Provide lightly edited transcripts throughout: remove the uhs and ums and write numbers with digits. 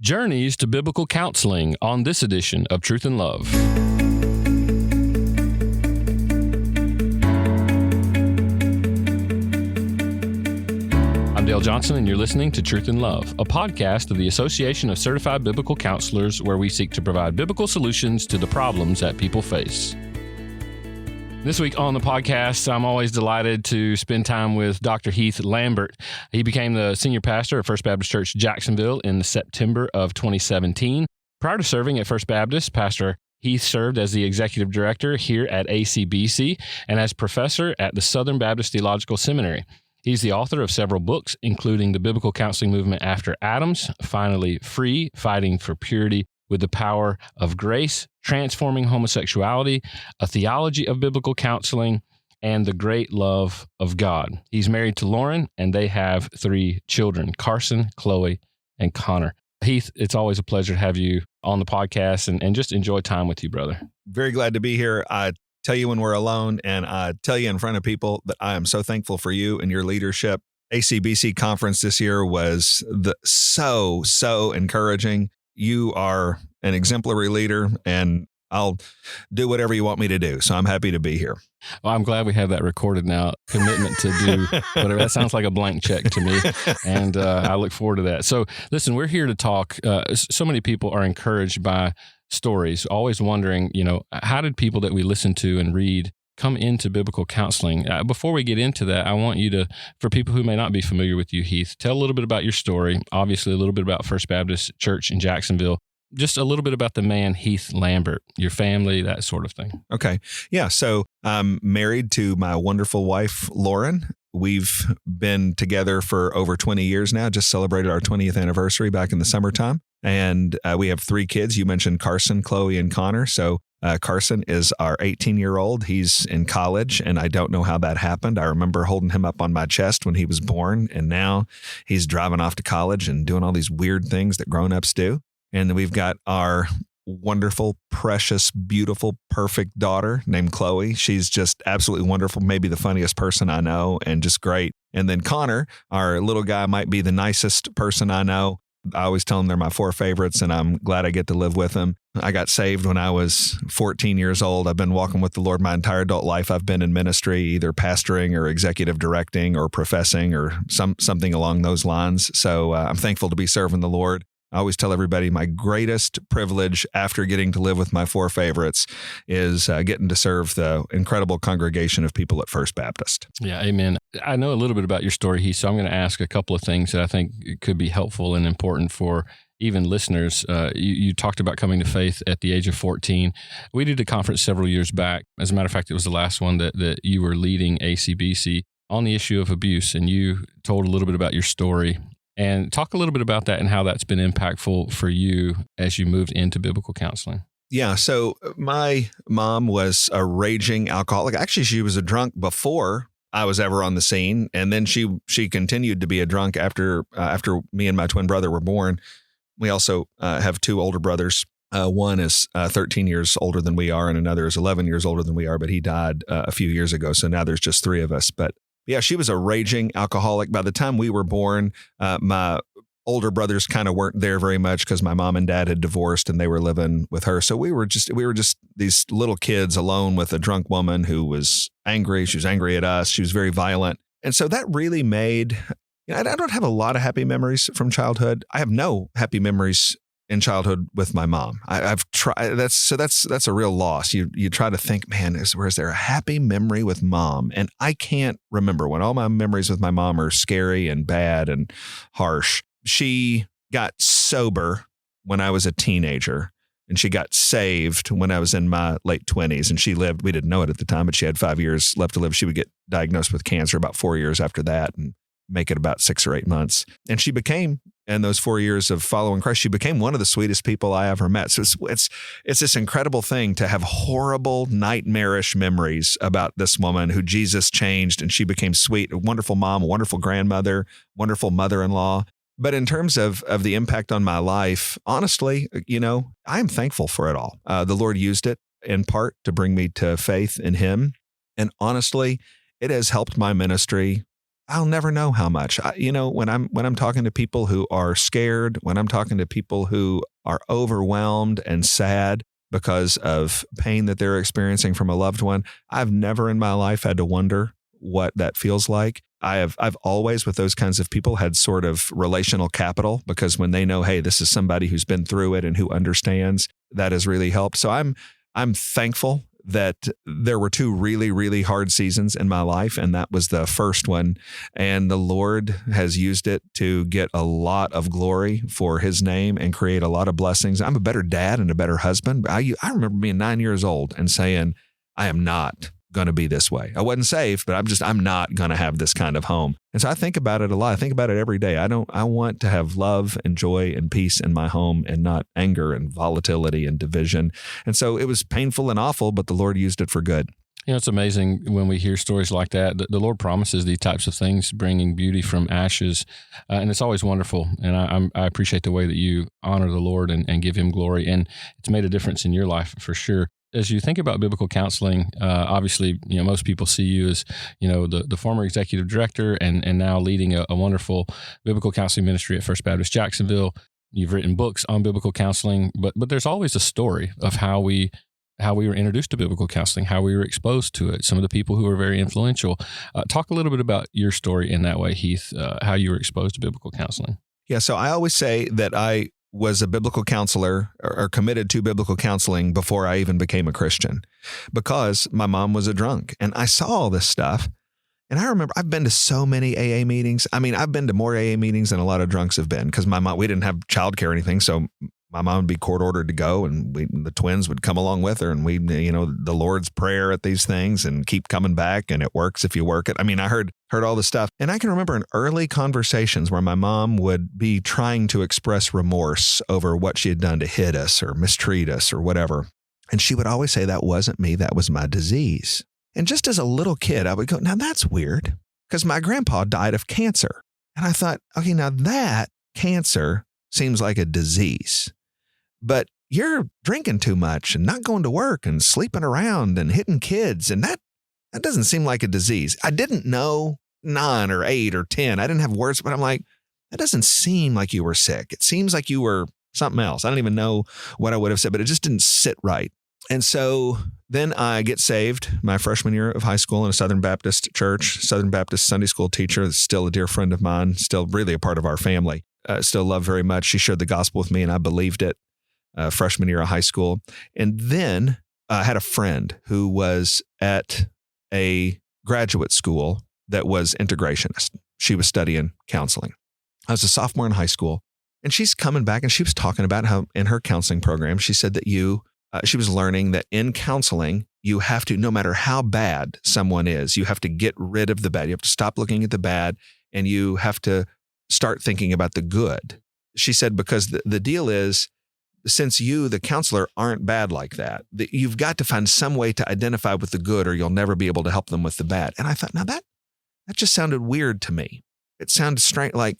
Journeys to Biblical Counseling on this edition of Truth and Love. I'm Dale Johnson, and you're listening to Truth and Love, a podcast of the Association of Certified Biblical Counselors, where we seek to provide biblical solutions to the problems that people face. This week on the podcast, I'm always delighted to spend time with Dr. Heath Lambert. He became the senior pastor at First Baptist Church Jacksonville in September of 2017. Prior to serving at First Baptist, Pastor Heath served as the executive director here at ACBC and as professor at the Southern Baptist Theological Seminary. He's the author of several books, including The Biblical Counseling Movement After Adams, Finally Free, Fighting for Purity with the Power of Grace, Transforming Homosexuality, A Theology of Biblical Counseling, and The Great Love of God. He's married to Lauren, and they have 3 children, Carson, Chloe, and Connor. Heath, it's always a pleasure to have you on the podcast and just enjoy time with you, brother. Very glad to be here. I tell you when we're alone, and I tell you in front of people that I am so thankful for you and your leadership. ACBC conference this year was so encouraging. You are an exemplary leader, and I'll do whatever you want me to do. So I'm happy to be here. Well, I'm glad we have that recorded now. Commitment to do whatever. That sounds like a blank check to me. And I look forward to that. So listen, we're here to talk. So many people are encouraged by stories, always wondering, how did people that we listen to and read come into biblical counseling? Before we get into that, I want you to, for people who may not be familiar with you, Heath, tell a little bit about your story, obviously a little bit about First Baptist Church in Jacksonville, just a little bit about the man, Heath Lambert, your family, that sort of thing. Okay. Yeah. So I'm married to my wonderful wife, Lauren. We've been together for over 20 years now, just celebrated our 20th anniversary back in the summertime. And we have 3 kids. You mentioned Carson, Chloe, and Connor. So Carson is our 18-year-old. He's in college, and I don't know how that happened. I remember holding him up on my chest when he was born, and now he's driving off to college and doing all these weird things that grown-ups do. And then we've got our wonderful, precious, beautiful, perfect daughter named Chloe. She's just absolutely wonderful, maybe the funniest person I know, and just great. And then Connor, our little guy, might be the nicest person I know. I always tell them they're my 4 favorites, and I'm glad I get to live with them. I got saved when I was 14 years old. I've been walking with the Lord my entire adult life. I've been in ministry, either pastoring or executive directing or professing or something along those lines. So I'm thankful to be serving the Lord. I always tell everybody my greatest privilege after getting to live with my 4 favorites is getting to serve the incredible congregation of people at First Baptist. Yeah, amen. I know a little bit about your story, Heath, so I'm going to ask a couple of things that I think could be helpful and important for even listeners. You talked about coming to faith at the age of 14. We did a conference several years back. As a matter of fact, it was the last one that you were leading ACBC on the issue of abuse, and you told a little bit about your story. And talk a little bit about that and how that's been impactful for you as you moved into biblical counseling. Yeah. So my mom was a raging alcoholic. Actually, she was a drunk before I was ever on the scene. And then she continued to be a drunk after me and my twin brother were born. We also have 2 older brothers. One is 13 years older than we are, and another is 11 years older than we are, but he died a few years ago. So now there's just 3 of us. But yeah, she was a raging alcoholic. By the time we were born, my older brothers kind of weren't there very much because my mom and dad had divorced and they were living with her. So we were just these little kids alone with a drunk woman who was angry. She was angry at us. She was very violent. And so that really made, I don't have a lot of happy memories from childhood. I have no happy memories in childhood with my mom. I've tried. That's a real loss. You try to think, man, is there a happy memory with mom? And I can't remember one. All my memories with my mom are scary and bad and harsh. She got sober when I was a teenager, and she got saved when I was in my late 20s. And she lived. We didn't know it at the time, but she had 5 years left to live. She would get diagnosed with cancer about 4 years after that, and make it about 6 or 8 months. And she became, in those 4 years of following Christ, she became one of the sweetest people I ever met. So it's this incredible thing to have horrible, nightmarish memories about this woman who Jesus changed, and she became sweet, a wonderful mom, a wonderful grandmother, wonderful mother-in-law. But in terms of the impact on my life, honestly, I am thankful for it all. The Lord used it in part to bring me to faith in Him. And honestly, it has helped my ministry I'll never know how much. When I'm talking to people who are scared, when I'm talking to people who are overwhelmed and sad because of pain that they're experiencing from a loved one, I've never in my life had to wonder what that feels like. I've always, with those kinds of people, had sort of relational capital, because when they know, hey, this is somebody who's been through it and who understands, that has really helped. So I'm thankful that there were 2 really, really hard seasons in my life, and that was the first one. And the Lord has used it to get a lot of glory for his name and create a lot of blessings. I'm a better dad and a better husband. I remember being 9 years old and saying, I am not going to be this way. I wasn't saved, but I'm not going to have this kind of home. And so I think about it a lot. I think about it every day. I want to have love and joy and peace in my home, and not anger and volatility and division. And so it was painful and awful, but the Lord used it for good. It's amazing when we hear stories like that. The Lord promises these types of things, bringing beauty from ashes. And it's always wonderful. And I appreciate the way that you honor the Lord and give him glory. And it's made a difference in your life for sure. As you think about biblical counseling, obviously, most people see you as, the former executive director and now leading a wonderful biblical counseling ministry at First Baptist Jacksonville. You've written books on biblical counseling, but there's always a story of how we were introduced to biblical counseling, how we were exposed to it, some of the people who were very influential. Talk a little bit about your story in that way, Heath, how you were exposed to biblical counseling. Yeah, so I always say that I was a biblical counselor or committed to biblical counseling before I even became a Christian, because my mom was a drunk and I saw all this stuff. And I remember I've been to so many AA meetings. I mean, I've been to more AA meetings than a lot of drunks have been, because my mom, we didn't have childcare or anything. So my mom would be court ordered to go, and the twins would come along with her, and we, the Lord's Prayer at these things and keep coming back, and it works if you work it. I mean, I heard all this stuff. And I can remember in early conversations where my mom would be trying to express remorse over what she had done to hit us or mistreat us or whatever. And she would always say, that wasn't me, that was my disease. And just as a little kid, I would go, now that's weird, because my grandpa died of cancer. And I thought, okay, now that cancer seems like a disease. But you're drinking too much and not going to work and sleeping around and hitting kids. And that doesn't seem like a disease. I didn't know 9 or 8 or 10. I didn't have words, but I'm like, that doesn't seem like you were sick. It seems like you were something else. I don't even know what I would have said, but it just didn't sit right. And so then I get saved my freshman year of high school in a Southern Baptist church, Southern Baptist Sunday school teacher, still a dear friend of mine, still really a part of our family, still love very much. She shared the gospel with me and I believed it. Freshman year of high school. And then I had a friend who was at a graduate school that was integrationist. She was studying counseling. I was a sophomore in high school, and she's coming back and she was talking about how in her counseling program, she said that she was learning that in counseling, you have to, no matter how bad someone is, you have to get rid of the bad. You have to stop looking at the bad, and you have to start thinking about the good. She said, because the deal is, since you, the counselor, aren't bad like that, you've got to find some way to identify with the good, or you'll never be able to help them with the bad. And I thought, now that just sounded weird to me. It sounded strange, like,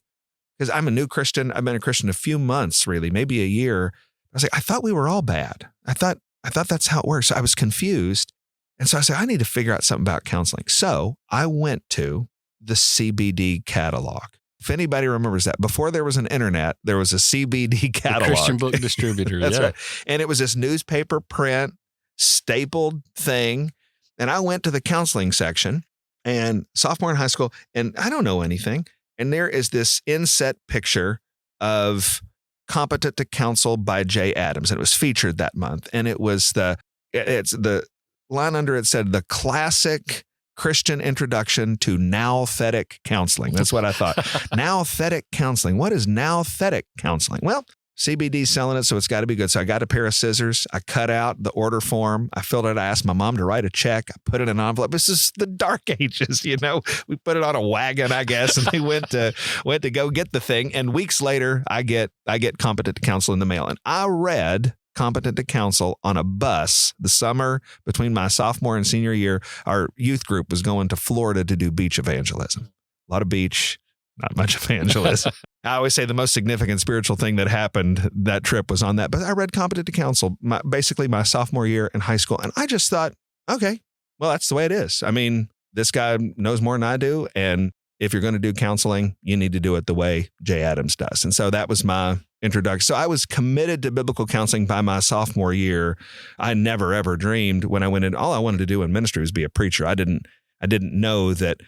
because I'm a new Christian. I've been a Christian a few months, really, maybe a year. I was like, I thought we were all bad. I thought that's how it works. So I was confused. And so I said, I need to figure out something about counseling. So I went to the CBD catalog. If anybody remembers that, before there was an internet, there was a CBD catalog. The Christian book distributor. That's yeah. right. And it was this newspaper print stapled thing. And I went to the counseling section, and sophomore in high school, and I don't know anything. And there is this inset picture of Competent to Counsel by Jay Adams. And it was featured that month. And it's the line under it said, the classic Christian introduction to now-thetic counseling. That's what I thought. Now-thetic counseling. What is now-thetic counseling? Well, CBD's selling it, so it's got to be good. So I got a pair of scissors. I cut out the order form. I filled it. I asked my mom to write a check. I put it in an envelope. This is the dark ages, We put it on a wagon, I guess, and we went to go get the thing. And weeks later, I get Competent to Counsel in the mail. And I read Competent to Counsel on a bus the summer between my sophomore and senior year. Our youth group was going to Florida to do beach evangelism. A lot of beach, not much evangelism. I always say the most significant spiritual thing that happened that trip was on that. But I read Competent to Counsel basically my sophomore year in high school. And I just thought, okay, well, that's the way it is. I mean, this guy knows more than I do. And if you're going to do counseling, you need to do it the way Jay Adams does. And so that was my introduction. So I was committed to biblical counseling by my sophomore year. I never, ever dreamed when I went in, all I wanted to do in ministry was be a preacher. I didn't know that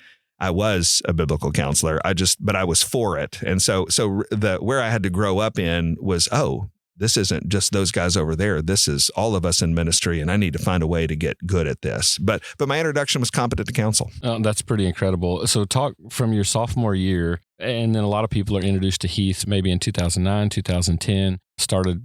I was a biblical counselor. But I was for it. And so where I had to grow up in was, this isn't just those guys over there. This is all of us in ministry, and I need to find a way to get good at this. But my introduction was competent to counsel. Oh, that's pretty incredible. So talk from your sophomore year, and then a lot of people are introduced to Heath maybe in 2009, 2010, started,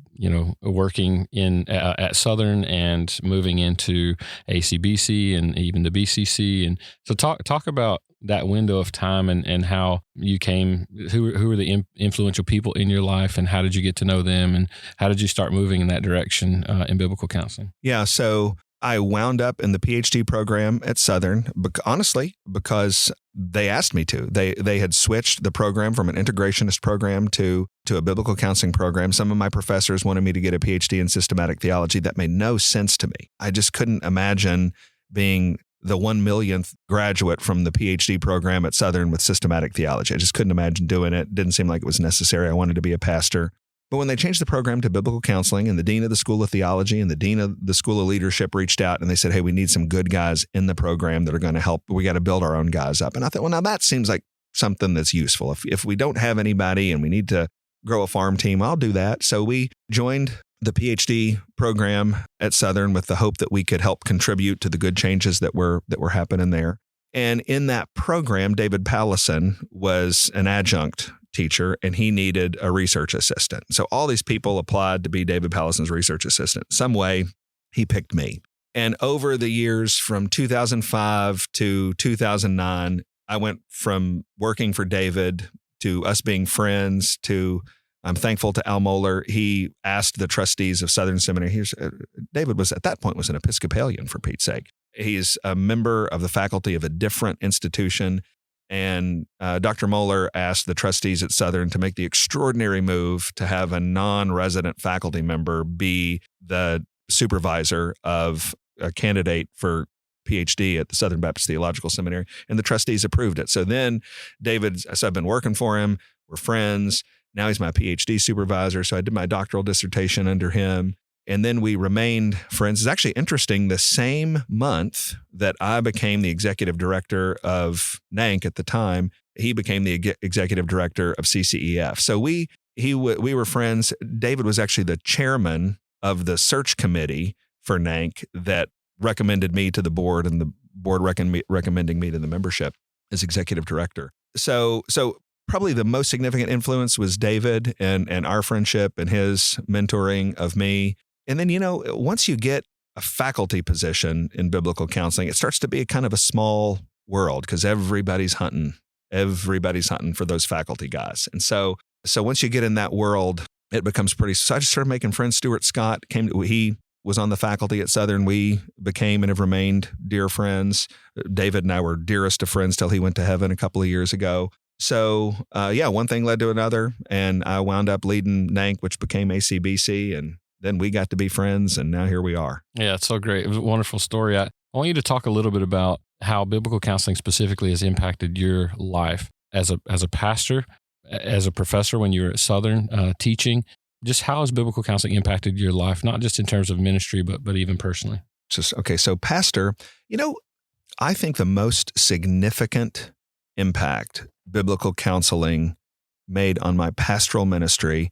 working at Southern and moving into ACBC and even the BCC. And so talk about that window of time and how you came, who were the influential people in your life, and how did you get to know them, and how did you start moving in that direction in biblical counseling? Yeah, so I wound up in the PhD program at Southern, honestly, because they asked me to. They had switched the program from an integrationist program to a biblical counseling program. Some of my professors wanted me to get a PhD in systematic theology. That made no sense to me. I just couldn't imagine being the 1 millionth graduate from the PhD program at Southern with systematic theology. I just couldn't imagine doing it. Didn't seem like it was necessary. I wanted to be a pastor. But when they changed the program to biblical counseling, and the dean of the School of Theology and the dean of the School of Leadership reached out and they said, hey, we need some good guys in the program that are going to help. We got to build our own guys up. And I thought, well, now that seems like something that's useful. If we don't have anybody and we need to grow a farm team, I'll do that. So we joined the PhD program at Southern with the hope that we could help contribute to the good changes that were happening there. And in that program, David Pallison was an adjunct teacher, and he needed a research assistant. So all these people applied to be David Pallison's research assistant. Some way, he picked me. And over the years from 2005 to 2009, I went from working for David to us being friends to I'm thankful to Al Mohler. He asked the trustees of Southern Seminary. David was at that point was an Episcopalian, for Pete's sake. He's a member of the faculty of a different institution. And Dr. Mohler asked the trustees at Southern to make the extraordinary move to have a non-resident faculty member be the supervisor of a candidate for PhD at the Southern Baptist Theological Seminary. And the trustees approved it. So then so I've been working for him. We're friends. Now he's my PhD supervisor. So I did my doctoral dissertation under him. And then we remained friends. It's actually interesting. The same month that I became the executive director of NANC at the time, he became the executive director of CCEF. So we were friends. David was actually the chairman of the search committee for NANC that recommended me to the board, and the board recommending me to the membership as executive director. So probably the most significant influence was David and our friendship and his mentoring of me. And then, once you get a faculty position in biblical counseling, it starts to be a kind of a small world because everybody's hunting for those faculty guys. And so once you get in that world, it becomes so I just started making friends. Stuart Scott he was on the faculty at Southern. We became and have remained dear friends. David and I were dearest of friends till he went to heaven a couple of years ago. So, one thing led to another, and I wound up leading NANC, which became ACBC, and then we got to be friends, and now here we are. Yeah, it's so great. It was a wonderful story. I want you to talk a little bit about how biblical counseling specifically has impacted your life as a pastor, as a professor when you were at Southern teaching. Just how has biblical counseling impacted your life, not just in terms of ministry, but even personally? So pastor, I think the most significant impact biblical counseling made on my pastoral ministry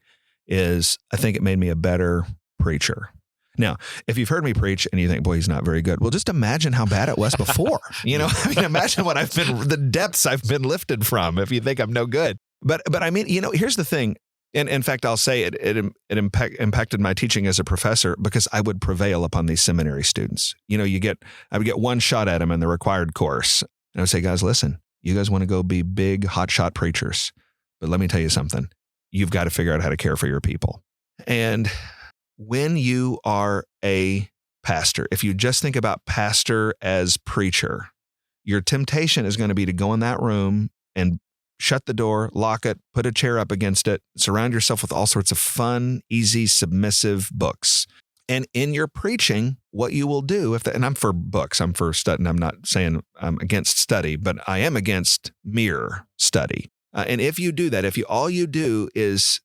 is I think it made me a better preacher. Now, if you've heard me preach and you think, boy, he's not very good, well, just imagine how bad it was before. Imagine the depths I've been lifted from if you think I'm no good. But I mean, here's the thing. And in fact, I'll say it impacted my teaching as a professor because I would prevail upon these seminary students. I would get one shot at them in the required course. And I would say, guys, listen, you guys want to go be big hotshot preachers. But let me tell you something. You've got to figure out how to care for your people. And when you are a pastor, if you just think about pastor as preacher, your temptation is going to be to go in that room and shut the door, lock it, put a chair up against it, surround yourself with all sorts of fun, easy, submissive books. And in your preaching, what you will do, and I'm for books, I'm for study, I'm not saying I'm against study, but I am against mere study. And if you do that, all you do is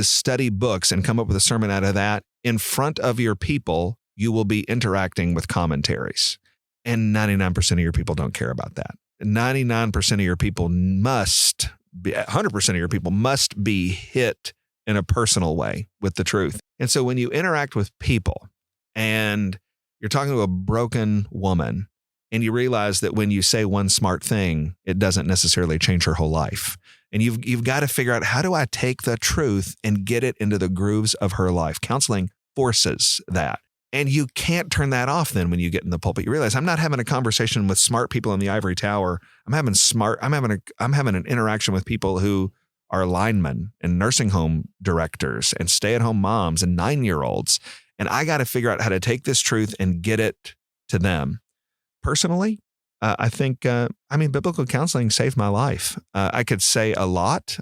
study books and come up with a sermon out of that, in front of your people, you will be interacting with commentaries. And 99% of your people don't care about that. 99% of your people 100% of your people must be hit in a personal way with the truth. And so when you interact with people and you're talking to a broken woman and you realize that when you say one smart thing, it doesn't necessarily change her whole life. And you've got to figure out, how do I take the truth and get it into the grooves of her life? Counseling forces that. And you can't turn that off then when you get in the pulpit. You realize, I'm not having a conversation with smart people in the ivory tower. I'm having an interaction with people who are linemen and nursing home directors and stay-at-home moms and 9-year-olds. And I got to figure out how to take this truth and get it to them. Personally, I think, biblical counseling saved my life. I could say a lot.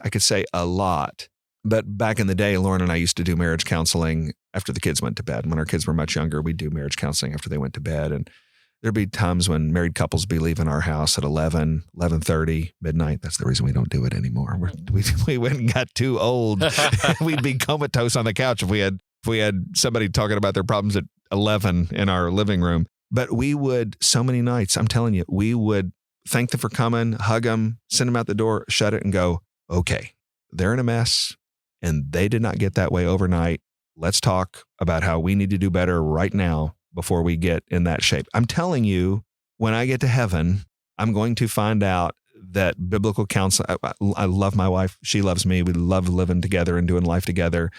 But back in the day, Lauren and I used to do marriage counseling after the kids went to bed. When our kids were much younger, we'd do marriage counseling after they went to bed. And there'd be times when married couples would be leaving our house at 11, 11:30, midnight. That's the reason we don't do it anymore. We went and got too old. We'd be comatose on the couch if we had somebody talking about their problems at 11 in our living room. But we would, so many nights, I'm telling you, we would thank them for coming, hug them, send them out the door, shut it, and go, okay, they're in a mess. And they did not get that way overnight. Let's talk about how we need to do better right now before we get in that shape. I'm telling you, when I get to heaven, I'm going to find out that biblical counsel, I love my wife. She loves me. We love living together and doing life together.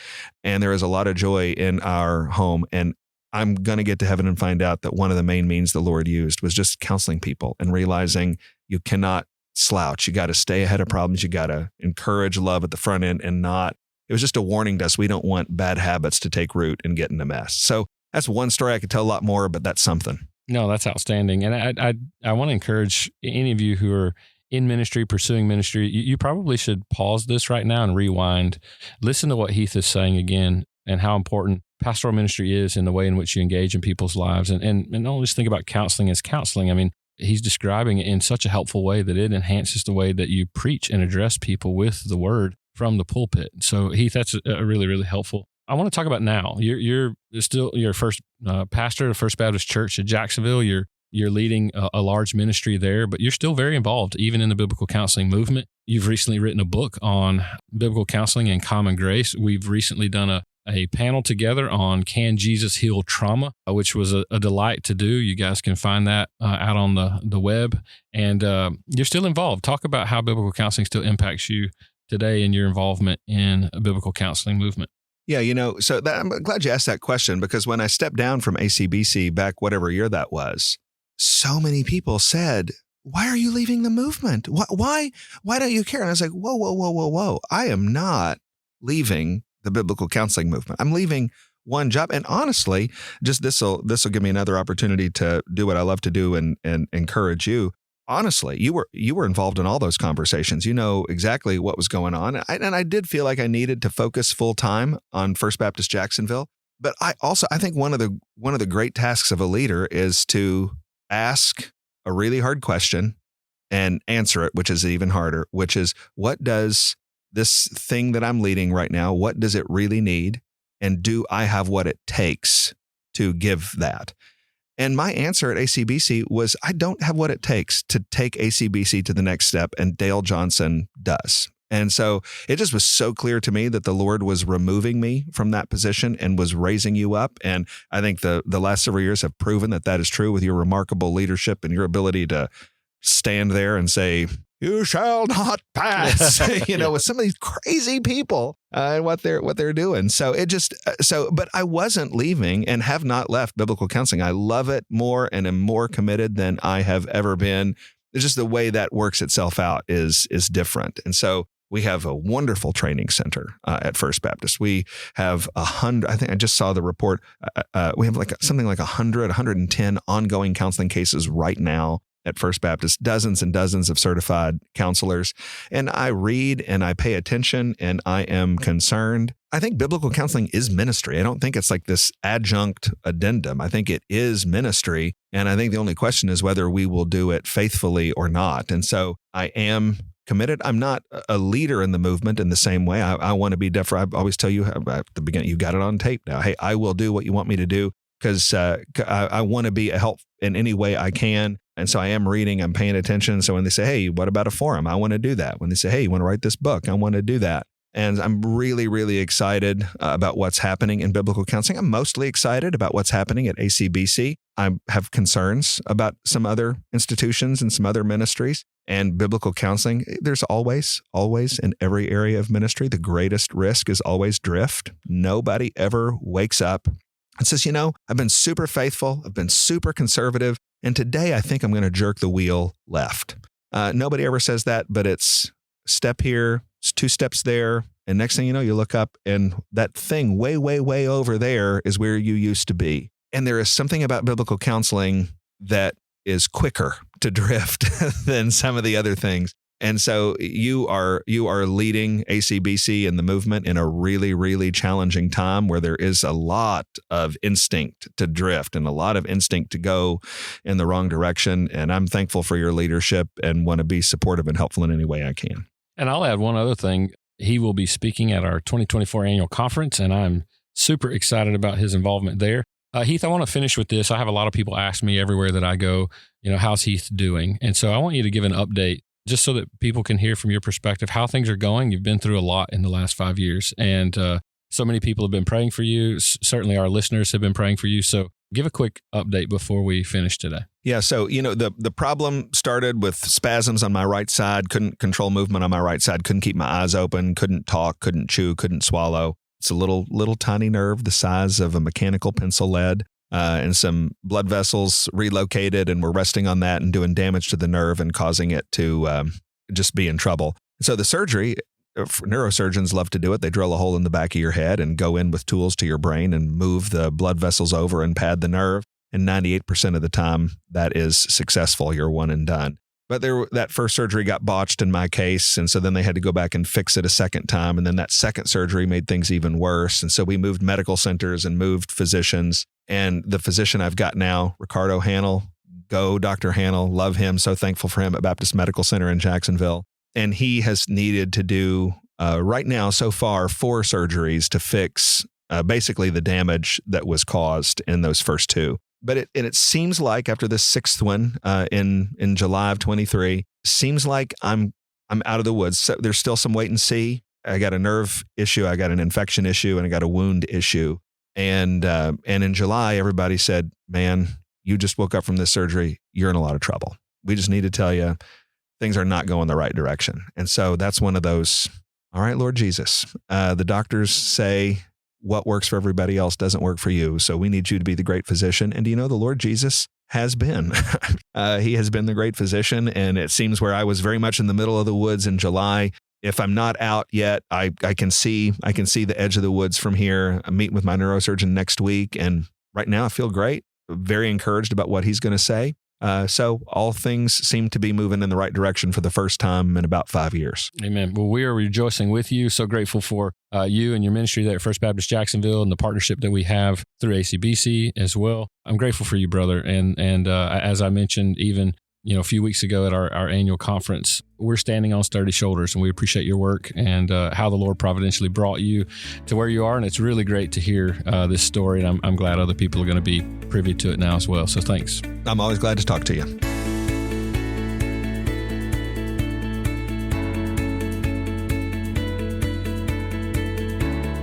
And there is a lot of joy in our home. And I'm going to get to heaven and find out that one of the main means the Lord used was just counseling people and realizing you cannot slouch. You got to stay ahead of problems. You got to encourage love at the front end and not. It was just a warning to us. We don't want bad habits to take root and get in a mess. So that's one story. I could tell a lot more, but that's something. No, that's outstanding. And I want to encourage any of you who are in ministry, pursuing ministry, you probably should pause this right now and rewind. Listen to what Heath is saying again and how important pastoral ministry is in the way in which you engage in people's lives. And don't just think about counseling as counseling. I mean, he's describing it in such a helpful way that it enhances the way that you preach and address people with the word from the pulpit. So Heath, that's a really, really helpful. I want to talk about now. You're still your first pastor of First Baptist Church at Jacksonville. You're leading a large ministry there, but you're still very involved even in the biblical counseling movement. You've recently written a book on biblical counseling and common grace. We've recently done a panel together on Can Jesus Heal Trauma, which was a delight to do. You guys can find that out on the web. And you're still involved. Talk about how biblical counseling still impacts you today and your involvement in a biblical counseling movement. Yeah, I'm glad you asked that question, because when I stepped down from ACBC back whatever year that was, so many people said, why are you leaving the movement? Why don't you care? And I was like, whoa. I am not leaving the biblical counseling movement. I'm leaving one job. And honestly, just this will give me another opportunity to do what I love to do and encourage you. Honestly, you were involved in all those conversations. You know exactly what was going on. And I did feel like I needed to focus full time on First Baptist Jacksonville. But I think one of the great tasks of a leader is to ask a really hard question and answer it, which is even harder, which is, what does this thing that I'm leading right now, what does it really need? And do I have what it takes to give that? And my answer at ACBC was, I don't have what it takes to take ACBC to the next step, and Dale Johnson does. And so it just was so clear to me that the Lord was removing me from that position and was raising you up. And I think the last several years have proven that is true with your remarkable leadership and your ability to stand there and say, you shall not pass, with some of these crazy people and what they're doing. So but I wasn't leaving and have not left biblical counseling. I love it more and am more committed than I have ever been. It's just the way that works itself out is different. And so we have a wonderful training center at First Baptist. We have 100, I think I just saw the report. We have something like 110 ongoing counseling cases right now at First Baptist, dozens and dozens of certified counselors. And I read and I pay attention and I am concerned. I think biblical counseling is ministry. I don't think it's like this adjunct addendum. I think it is ministry. And I think the only question is whether we will do it faithfully or not. And so I am committed. I'm not a leader in the movement in the same way. I want to be different. I always tell you at the beginning, you got it on tape now. Hey, I will do what you want me to do because I want to be a help in any way I can. And so I am reading, I'm paying attention. So when they say, hey, what about a forum? I want to do that. When they say, hey, you want to write this book? I want to do that. And I'm really, really excited about what's happening in biblical counseling. I'm mostly excited about what's happening at ACBC. I have concerns about some other institutions and some other ministries. And biblical counseling, there's always in every area of ministry, the greatest risk is always drift. Nobody ever wakes up and says, I've been super faithful. I've been super conservative. And today I think I'm going to jerk the wheel left. Nobody ever says that, but it's step here, it's 2 steps there. And next thing you know, you look up and that thing way, way, way over there is where you used to be. And there is something about biblical counseling that is quicker to drift than some of the other things. And so you are leading ACBC and the movement in a really, really challenging time where there is a lot of instinct to drift and a lot of instinct to go in the wrong direction. And I'm thankful for your leadership and want to be supportive and helpful in any way I can. And I'll add one other thing. He will be speaking at our 2024 annual conference, and I'm super excited about his involvement there. Heath, I want to finish with this. I have a lot of people ask me everywhere that I go, how's Heath doing? And so I want you to give an update just so that people can hear from your perspective how things are going. You've been through a lot in the last 5 years, and so many people have been praying for you. Certainly our listeners have been praying for you. So give a quick update before we finish today. Yeah. So, the problem started with spasms on my right side, couldn't control movement on my right side, couldn't keep my eyes open, couldn't talk, couldn't chew, couldn't swallow. It's a little tiny nerve the size of a mechanical pencil lead, and some blood vessels relocated, and we're resting on that and doing damage to the nerve and causing it to just be in trouble. So the surgery, neurosurgeons love to do it. They drill a hole in the back of your head and go in with tools to your brain and move the blood vessels over and pad the nerve. And 98% of the time, that is successful. You're one and done. But that first surgery got botched in my case. And so then they had to go back and fix it a second time. And then that second surgery made things even worse. And so we moved medical centers and moved physicians. And the physician I've got now, Ricardo Hannell, go Dr. Hannell, love him. So thankful for him at Baptist Medical Center in Jacksonville. And he has needed to do right now so far 4 surgeries to fix basically the damage that was caused in those first 2. But it seems like after this 6th one in July of 23, seems like I'm out of the woods. So there's still some wait and see. I got a nerve issue, I got an infection issue, and I got a wound issue. And in July, everybody said, "Man, you just woke up from this surgery. You're in a lot of trouble. We just need to tell you things are not going the right direction." And so that's one of those. All right, Lord Jesus. The doctors say, what works for everybody else doesn't work for you. So we need you to be the great physician. And do you know the Lord Jesus has been? He has been the great physician. And it seems where I was very much in the middle of the woods in July, if I'm not out yet, I can see the edge of the woods from here. I'm meeting with my neurosurgeon next week. And right now I feel great, very encouraged about what he's going to say. So all things seem to be moving in the right direction for the first time in about 5 years. Amen. Well, we are rejoicing with you. So grateful for you and your ministry there at First Baptist Jacksonville and the partnership that we have through ACBC as well. I'm grateful for you, brother. And as I mentioned, even a few weeks ago at our annual conference, we're standing on sturdy shoulders, and we appreciate your work and how the Lord providentially brought you to where you are. And it's really great to hear this story, and I'm glad other people are going to be privy to it now as well. So thanks. I'm always glad to talk to you.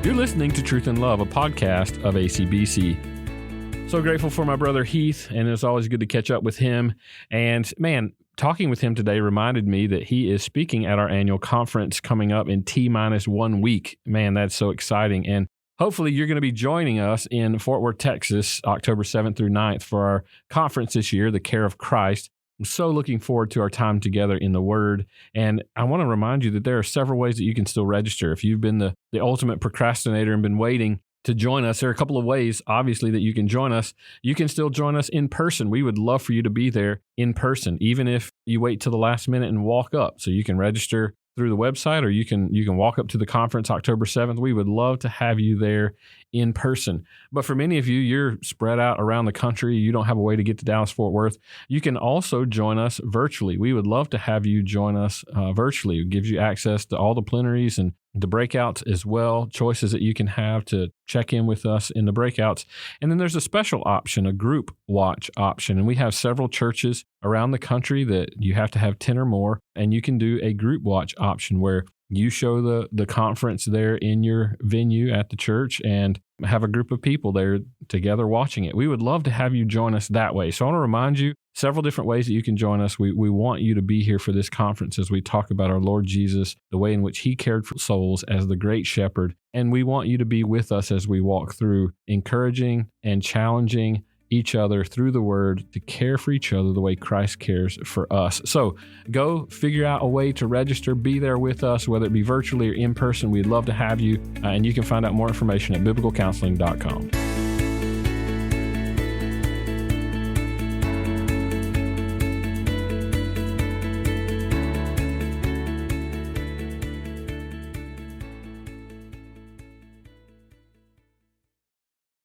You're listening to Truth and Love, a podcast of ACBC. So grateful for my brother Heath, and it's always good to catch up with him. And man, talking with him today reminded me that he is speaking at our annual conference coming up in T-1 week. Man, that's so exciting. And hopefully you're going to be joining us in Fort Worth, Texas, October 7th through 9th for our conference this year, The Care of Christ. I'm so looking forward to our time together in the Word. And I want to remind you that there are several ways that you can still register. If you've been the ultimate procrastinator and been waiting to join us, there are a couple of ways, obviously, that you can join us. You can still join us in person. We would love for you to be there in person, even if you wait till the last minute and walk up. So you can register through the website, or you can walk up to the conference October 7th. We would love to have you there in person. But for many of you, you're spread out around the country. You don't have a way to get to Dallas-Fort Worth. You can also join us virtually. We would love to have you join us virtually. It gives you access to all the plenaries and the breakouts as well, choices that you can have to check in with us in the breakouts. And then there's a special option, a group watch option. And we have several churches around the country that you have to have 10 or more. And you can do a group watch option where you show the conference there in your venue at the church and have a group of people there together watching it. We would love to have you join us that way. So I want to remind you several different ways that you can join us. We want you to be here for this conference as we talk about our Lord Jesus, the way in which he cared for souls as the great shepherd. And we want you to be with us as we walk through encouraging and challenging each other through the word to care for each other the way Christ cares for us. So go figure out a way to register, be there with us, whether it be virtually or in person. We'd love to have you. And you can find out more information at biblicalcounseling.com.